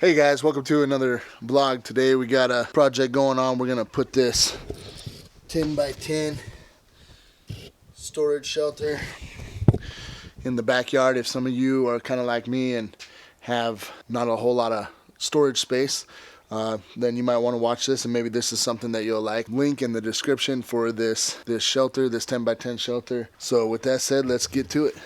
Hey guys, welcome to another vlog. Today we got a project going on. We're gonna put this 10 by 10 storage shelter in the backyard. If some of you are kind of like me and have not a whole lot of storage space, then you might want to watch this, and maybe this is something that you'll like. Link in the description for this shelter, this 10 by 10 shelter. So with that said, let's get to it.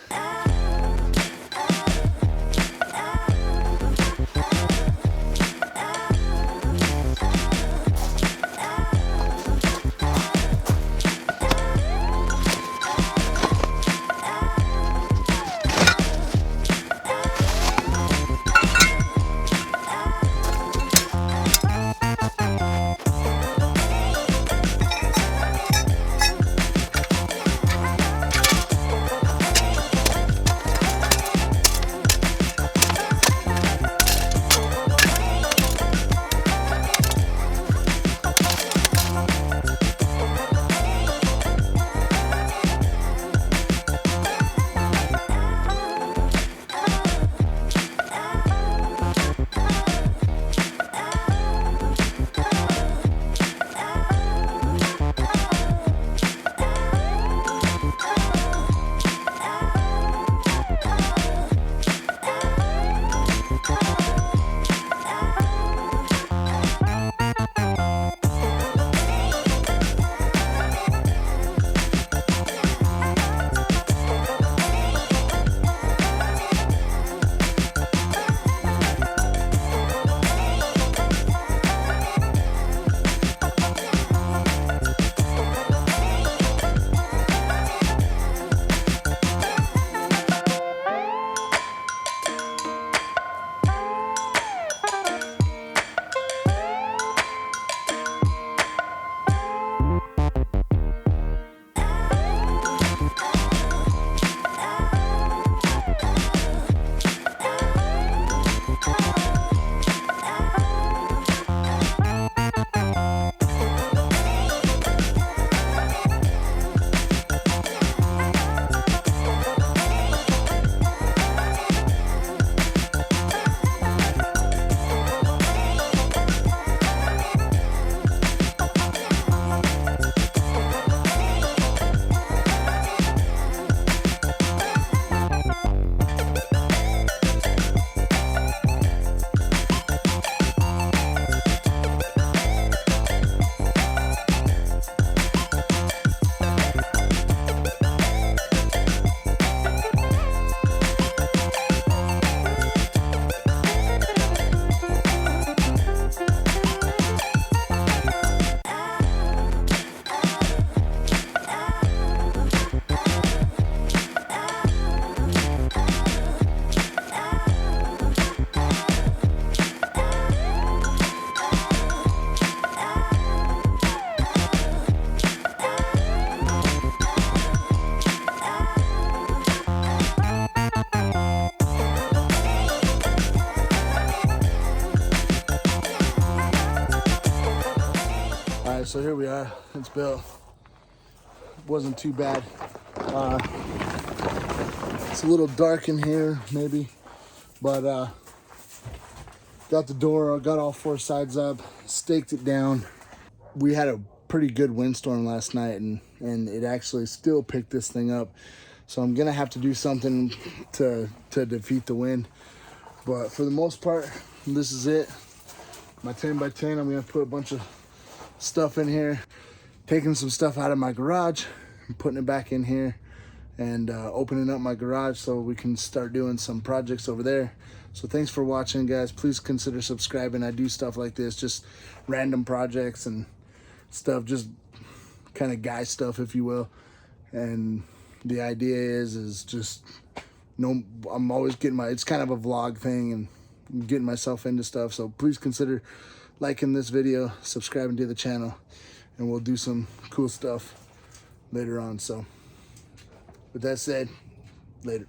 Alright, so here we are. It's built. Wasn't too bad. It's a little dark in here, maybe, but got the door, got all four sides up, staked it down. We had a pretty good windstorm last night, and it actually still picked this thing up. So I'm gonna have to do something to defeat the wind. But for the most part, this is it. My 10 by 10. I'm gonna put a bunch of stuff in here, taking some stuff out of my garage and putting it back in here, and opening up my garage so we can start doing some projects over there. So thanks for watching, guys. Please consider subscribing. I do stuff like this, just random projects and stuff, just kind of guy stuff, if you will. And the idea is just, I'm always getting it's kind of a vlog thing and getting myself into stuff. So please consider liking this video, subscribing to the channel, and we'll do some cool stuff later on. So with that said, later.